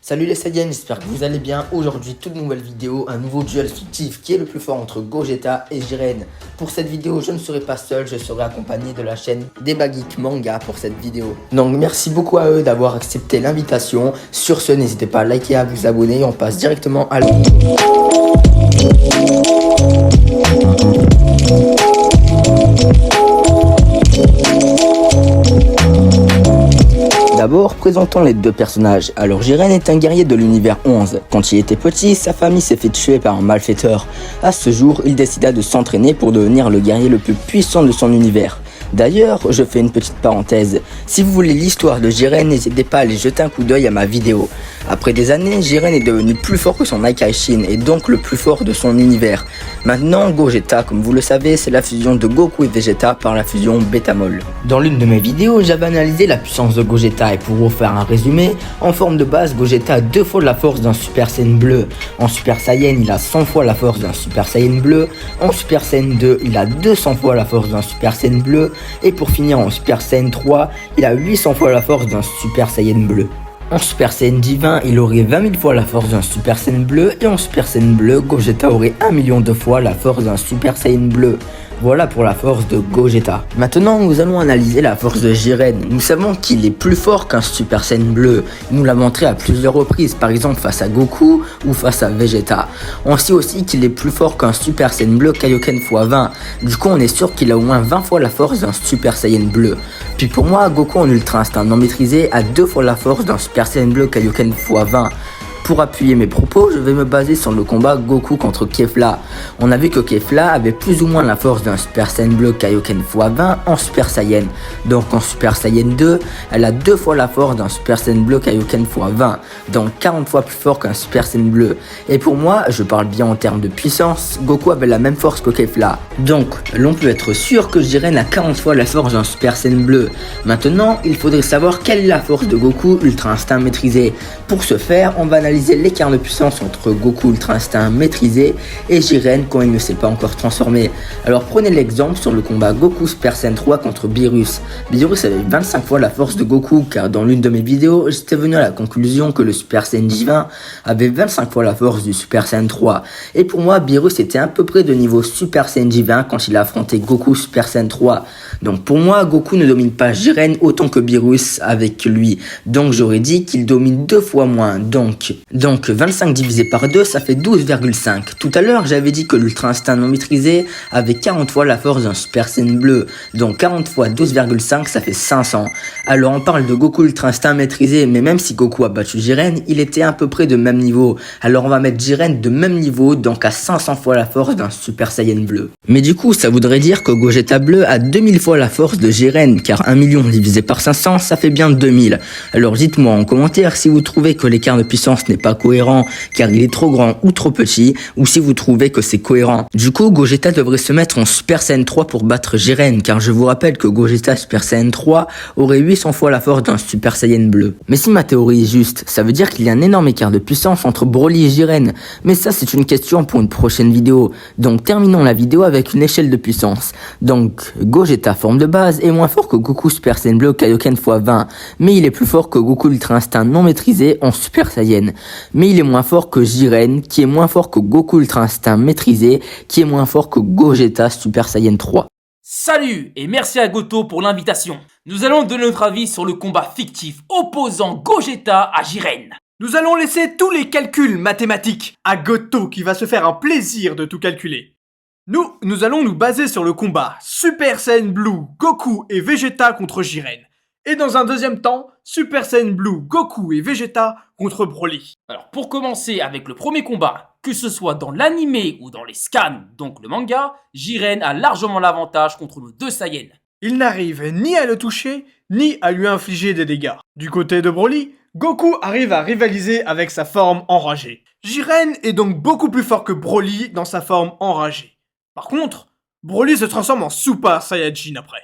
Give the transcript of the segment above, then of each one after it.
Salut les Saiyans, j'espère que vous allez bien. Aujourd'hui, toute nouvelle vidéo, un nouveau duel fictif qui est le plus fort entre Gogeta et Jiren. Pour cette vidéo, je ne serai pas seul, je serai accompagné de la chaîne Débat Geek Manga pour cette vidéo. Donc merci beaucoup à eux d'avoir accepté l'invitation. Sur ce, n'hésitez pas à liker et à vous abonner. On passe directement à la vidéo. D'abord, présentons les deux personnages. Alors Jiren est un guerrier de l'univers 11. Quand il était petit, sa famille s'est fait tuer par un malfaiteur. À ce jour, il décida de s'entraîner pour devenir le guerrier le plus puissant de son univers. D'ailleurs, je fais une petite parenthèse. Si vous voulez l'histoire de Jiren, n'hésitez pas à aller jeter un coup d'œil à ma vidéo. Après des années, Jiren est devenu plus fort que son Aikaishin et donc le plus fort de son univers. Maintenant, Gogeta, comme vous le savez, c'est la fusion de Goku et Vegeta par la fusion Betamol. Dans l'une de mes vidéos, j'avais analysé la puissance de Gogeta et pour vous faire un résumé, en forme de base, Gogeta a 2 fois la force d'un Super Saiyan bleu. En Super Saiyan, il a 100 fois la force d'un Super Saiyan bleu. En Super Saiyan 2, il a 200 fois la force d'un Super Saiyan bleu. Et pour finir en Super Saiyan 3, il a 800 fois la force d'un Super Saiyan bleu. En Super Saiyan divin, il aurait 20 000 fois la force d'un Super Saiyan bleu. Et en Super Saiyan bleu, Gogeta aurait 1 million de fois la force d'un Super Saiyan bleu. Voilà pour la force de Gogeta. Maintenant, nous allons analyser la force de Jiren. Nous savons qu'il est plus fort qu'un Super Saiyan bleu. Il nous l'a montré à plusieurs reprises, par exemple face à Goku ou face à Vegeta. On sait aussi qu'il est plus fort qu'un Super Saiyan bleu Kaioken x 20. Du coup, on est sûr qu'il a au moins 20 fois la force d'un Super Saiyan bleu. Puis pour moi, Goku en Ultra Instinct non maîtrisé a 2 fois la force d'un Super Saiyan bleu Kaioken x 20. Pour appuyer mes propos, je vais me baser sur le combat Goku contre Kefla. On a vu que Kefla avait plus ou moins la force d'un Super Saiyan bleu Kaioken x 20 en Super Saiyan. Donc en Super Saiyan 2, elle a 2 fois la force d'un Super Saiyan bleu Kaioken x 20. Donc 40 fois plus fort qu'un Super Saiyan bleu. Et pour moi, je parle bien en termes de puissance, Goku avait la même force que Kefla. Donc l'on peut être sûr que Jiren a 40 fois la force d'un Super Saiyan bleu. Maintenant, il faudrait savoir quelle est la force de Goku Ultra Instinct maîtrisé. Pour ce faire, on va analyser l'écart de puissance entre Goku Ultra Instinct maîtrisé et Jiren quand il ne s'est pas encore transformé. Alors prenez l'exemple sur le combat Goku Super Saiyan 3 contre Beerus. Beerus avait 25 fois la force de Goku car dans l'une de mes vidéos, j'étais venu à la conclusion que le Super Saiyan divin avait 25 fois la force du Super Saiyan 3. Et pour moi, Beerus était à peu près de niveau Super Saiyan divin quand il a affronté Goku Super Saiyan 3. Donc pour moi, Goku ne domine pas Jiren autant que Beerus avec lui. Donc j'aurais dit qu'il domine 2 fois moins. Donc 25 divisé par 2, ça fait 12,5. Tout à l'heure, j'avais dit que l'Ultra Instinct non maîtrisé avait 40 fois la force d'un Super Saiyan bleu. Donc 40 fois 12,5, ça fait 500. Alors on parle de Goku Ultra Instinct maîtrisé, mais même si Goku a battu Jiren, il était à peu près de même niveau. Alors on va mettre Jiren de même niveau, donc à 500 fois la force d'un Super Saiyan bleu. Mais du coup, ça voudrait dire que Gogeta bleu a 2000 fois la force de Jiren, car 1 million divisé par 500, ça fait bien 2000. Alors dites-moi en commentaire si vous trouvez que l'écart de puissance n'est pas cohérent car il est trop grand ou trop petit, ou si vous trouvez que c'est cohérent. Du coup, Gogeta devrait se mettre en Super Saiyan 3 pour battre Jiren, car je vous rappelle que Gogeta Super Saiyan 3 aurait 800 fois la force d'un Super Saiyan bleu. Mais si ma théorie est juste, ça veut dire qu'il y a un énorme écart de puissance entre Broly et Jiren. Mais ça, c'est une question pour une prochaine vidéo. Donc terminons la vidéo avec une échelle de puissance. Donc Gogeta forme de base est moins fort que Goku Super Saiyan bleu Kaioken x 20, mais il est plus fort que Goku Ultra Instinct non maîtrisé en Super Saiyan. Mais il est moins fort que Jiren, qui est moins fort que Goku Ultra Instinct maîtrisé, qui est moins fort que Gogeta Super Saiyan 3. Salut et merci à Goto pour l'invitation. Nous allons donner notre avis sur le combat fictif opposant Gogeta à Jiren. Nous allons laisser tous les calculs mathématiques à Goto qui va se faire un plaisir de tout calculer. Nous allons nous baser sur le combat Super Saiyan Blue, Goku et Vegeta contre Jiren. Et dans un deuxième temps, Super Saiyan Blue, Goku et Vegeta contre Broly. Alors pour commencer avec le premier combat, que ce soit dans l'animé ou dans les scans, donc le manga, Jiren a largement l'avantage contre nos deux Saiyans. Il n'arrive ni à le toucher, ni à lui infliger des dégâts. Du côté de Broly, Goku arrive à rivaliser avec sa forme enragée. Jiren est donc beaucoup plus fort que Broly dans sa forme enragée. Par contre, Broly se transforme en Super Saiyajin après.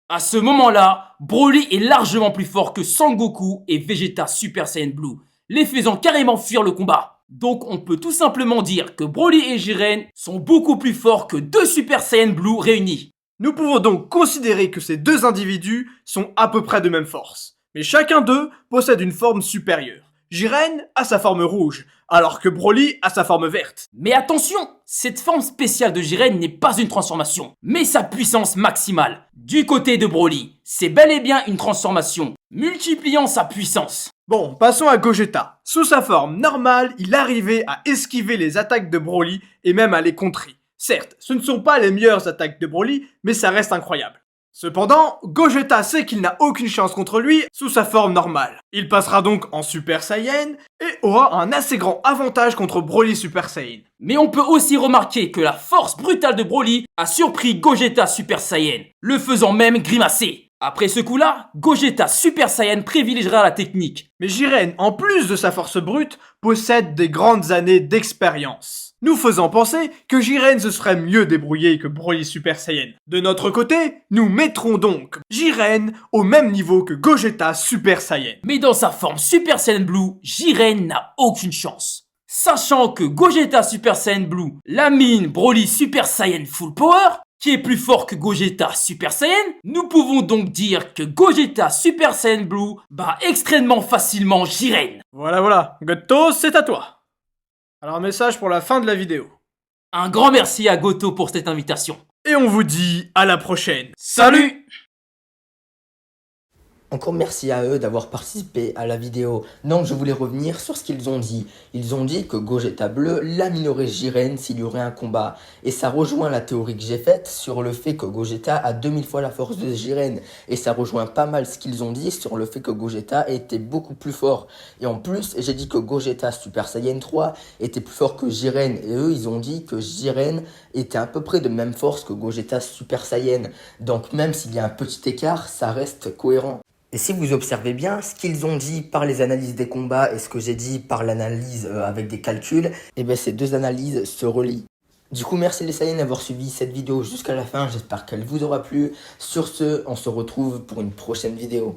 À ce moment-là, Broly est largement plus fort que Sangoku et Vegeta Super Saiyan Blue, les faisant carrément fuir le combat. Donc on peut tout simplement dire que Broly et Jiren sont beaucoup plus forts que 2 Super Saiyan Blue réunis. Nous pouvons donc considérer que ces deux individus sont à peu près de même force. Mais chacun d'eux possède une forme supérieure. Jiren a sa forme rouge, alors que Broly a sa forme verte. Mais attention, cette forme spéciale de Jiren n'est pas une transformation, mais sa puissance maximale. Du côté de Broly, c'est bel et bien une transformation, multipliant sa puissance. Bon, passons à Gogeta. Sous sa forme normale, il arrivait à esquiver les attaques de Broly et même à les contrer. Certes, ce ne sont pas les meilleures attaques de Broly, mais ça reste incroyable. Cependant, Gogeta sait qu'il n'a aucune chance contre lui sous sa forme normale. Il passera donc en Super Saiyan et aura un assez grand avantage contre Broly Super Saiyan. Mais on peut aussi remarquer que la force brutale de Broly a surpris Gogeta Super Saiyan, le faisant même grimacer. Après ce coup-là, Gogeta Super Saiyan privilégiera la technique. Mais Jiren, en plus de sa force brute, possède des grandes années d'expérience, nous faisant penser que Jiren se serait mieux débrouillé que Broly Super Saiyan. De notre côté, nous mettrons donc Jiren au même niveau que Gogeta Super Saiyan. Mais dans sa forme Super Saiyan Blue, Jiren n'a aucune chance. Sachant que Gogeta Super Saiyan Blue lamine Broly Super Saiyan Full Power, qui est plus fort que Gogeta Super Saiyan, nous pouvons donc dire que Gogeta Super Saiyan Blue bat extrêmement facilement Jiren. Voilà, Goto, c'est à toi. Alors message pour la fin de la vidéo. Un grand merci à Goto pour cette invitation. Et on vous dit à la prochaine. Salut! Encore merci à eux d'avoir participé à la vidéo. Donc je voulais revenir sur ce qu'ils ont dit. Ils ont dit que Gogeta Bleu laminerait Jiren s'il y aurait un combat. Et ça rejoint la théorie que j'ai faite sur le fait que Gogeta a 2000 fois la force de Jiren. Et ça rejoint pas mal ce qu'ils ont dit sur le fait que Gogeta était beaucoup plus fort. Et en plus, j'ai dit que Gogeta Super Saiyan 3 était plus fort que Jiren. Et eux, ils ont dit que Jiren était à peu près de même force que Gogeta Super Saiyan. Donc même s'il y a un petit écart, ça reste cohérent. Et si vous observez bien, ce qu'ils ont dit par les analyses des combats et ce que j'ai dit par l'analyse avec des calculs, eh bien ces deux analyses se relient. Du coup, merci les Saiyans d'avoir suivi cette vidéo jusqu'à la fin, j'espère qu'elle vous aura plu. Sur ce, on se retrouve pour une prochaine vidéo.